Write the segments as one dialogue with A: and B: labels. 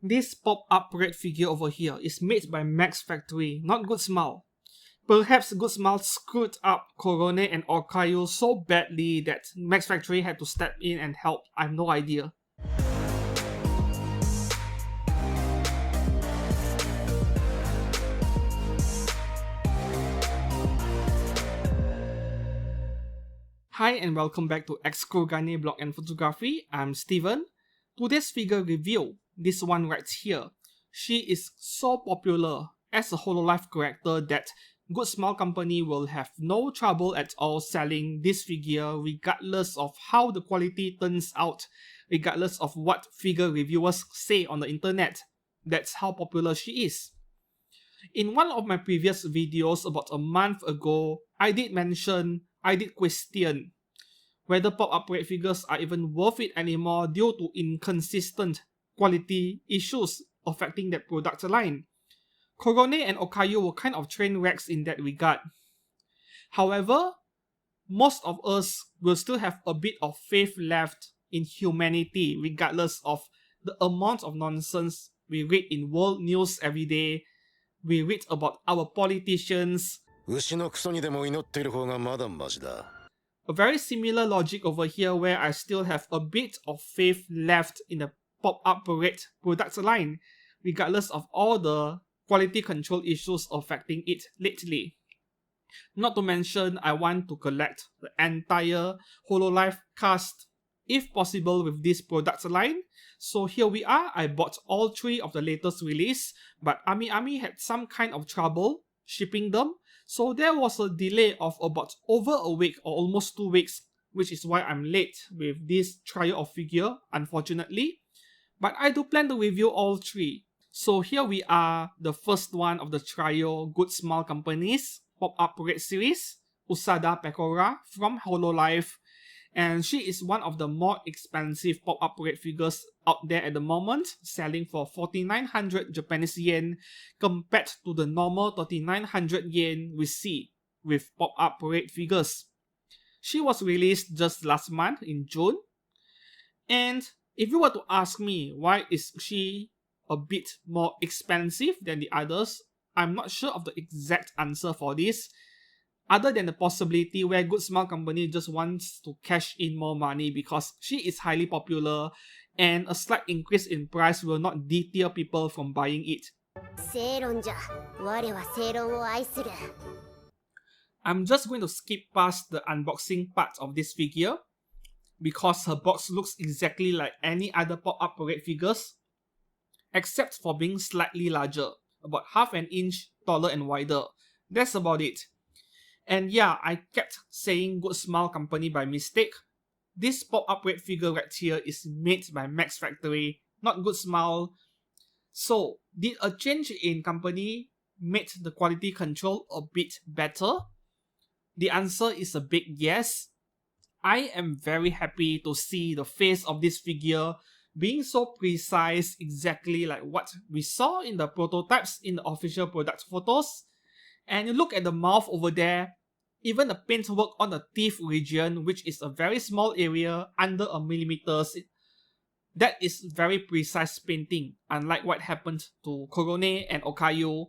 A: This pop-up red figure over here is made by Max Factory, not Good Smile. Perhaps Good Smile screwed up Korone and Okayu so badly that Max Factory had to step in and help. I have no idea. Hi and welcome back to Kurogane Blog and Photography. I'm Steven. Today's figure review, this one right here. She is so popular as a Hololive character that Good Smile Company will have no trouble at all selling this figure regardless of how the quality turns out, regardless of what figure reviewers say on the internet. That's how popular she is. In one of my previous videos about a month ago, I did question whether pop-up red figures are even worth it anymore due to inconsistent quality issues affecting that product line. Korone and Okayu were kind of train wrecks in that regard. However, most of us will still have a bit of faith left in humanity regardless of the amount of nonsense we read in world news every day. We read about our politicians. A very similar logic over here where I still have a bit of faith left in the pop-up red product line regardless of all the quality control issues affecting it lately. Not to mention, I want to collect the entire Hololive cast if possible with this product line. So here we are. I bought all 3 of the latest release, but Ami had some kind of trouble shipping them. So there was a delay of about over a week or almost 2 weeks, which is why I'm late with this trial of figure, unfortunately. But I do plan to review all 3. So here we are, the first one of the trio Good Smile Company's pop-up red series, Usada Pekora from Hololive. And she is one of the more expensive pop-up red figures out there at the moment, selling for 4,900 Japanese yen compared to the normal 3,900 yen we see with pop-up red figures. She was released just last month in June. And if you were to ask me why is she a bit more expensive than the others, I'm not sure of the exact answer for this, other than the possibility where Good Smile Company just wants to cash in more money because she is highly popular and a slight increase in price will not deter people from buying it. I'm just going to skip past the unboxing part of this figure because her box looks exactly like any other pop-up red figures except for being slightly larger, about half an inch taller and wider. That's about it. And yeah, I kept saying Good Smile Company by mistake. This pop-up red figure right here is made by Max Factory, not Good Smile. So, did a change in company make the quality control a bit better? The answer is a big yes. I am very happy to see the face of this figure being so precise, exactly like what we saw in the prototypes in the official product photos. And you look at the mouth over there, even the paintwork on the teeth region, which is a very small area under a millimeter, that is very precise painting, unlike what happened to Korone and Okayu.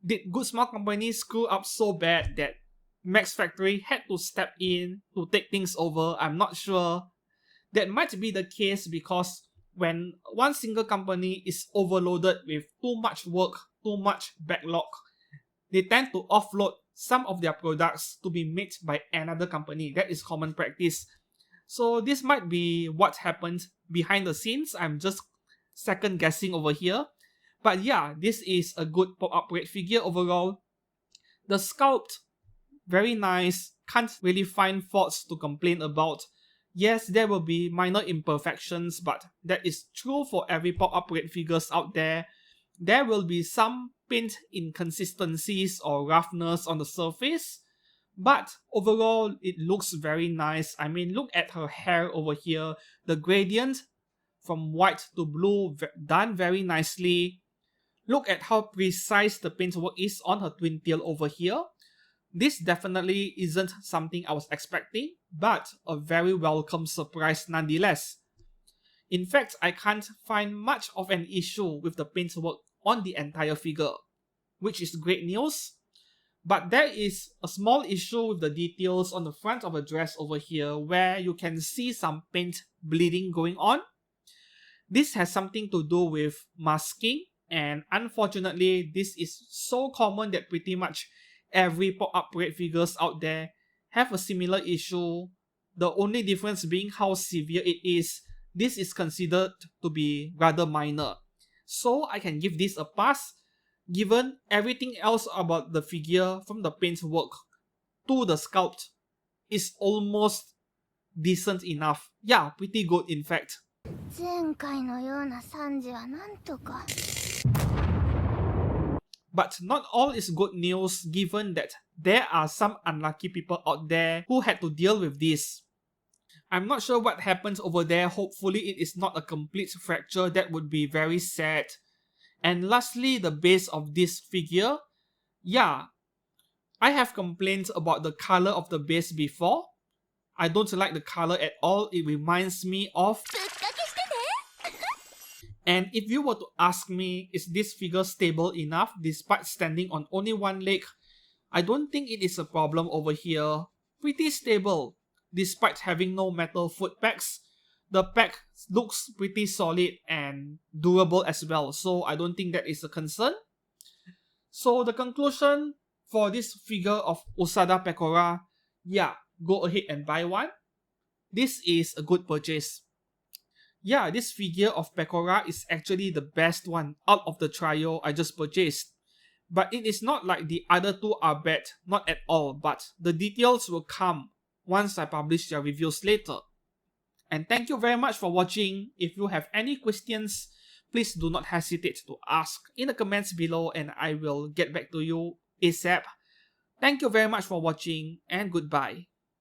A: Did Good Smile Company screw up so bad that Max Factory had to step in to take things over? I'm not sure. That might be the case because when one single company is overloaded with too much work, too much backlog, they tend to offload some of their products to be made by another company. That is common practice. So this might be what happened behind the scenes. I'm just second guessing over here. But yeah, this is a good pop-up red figure overall. The sculpt, very nice. Can't really find faults to complain about. Yes, there will be minor imperfections, but that is true for every pop-up red figures out there. There will be some paint inconsistencies or roughness on the surface, but overall it looks very nice. I mean, look at her hair over here. The gradient from white to blue done very nicely. Look at how precise the paintwork is on her twin tail over here. This definitely isn't something I was expecting, but a very welcome surprise nonetheless. In fact, I can't find much of an issue with the paintwork on the entire figure, which is great news. But there is a small issue with the details on the front of the dress over here where you can see some paint bleeding going on. This has something to do with masking, and unfortunately this is so common that pretty much every pop-up parade figures out there have a similar issue. The only difference being how severe it is. This is considered to be rather minor. So I can give this a pass, given everything else about the figure from the paintwork to the sculpt is almost decent enough. Yeah, pretty good in fact.
B: 前回のような惨事はなんとか。
A: But not all is good news, given that there are some unlucky people out there who had to deal with this. I'm not sure what happens over there. Hopefully it is not a complete fracture. That would be very sad. And lastly, the base of this figure. Yeah, I have complained about the color of the base before. I don't like the color at all. It reminds me of... And if you were to ask me, is this figure stable enough despite standing on only one leg? I don't think it is a problem over here. Pretty stable. Despite having no metal foot pegs, the peg looks pretty solid and durable as well. So I don't think that is a concern. So the conclusion for this figure of Usada Pekora, yeah, go ahead and buy one. This is a good purchase. Yeah, this figure of Pekora is actually the best one out of the trio I just purchased. But it is not like the other two are bad, not at all, but the details will come once I publish their reviews later. And thank you very much for watching. If you have any questions, please do not hesitate to ask in the comments below and I will get back to you ASAP. Thank you very much for watching and goodbye.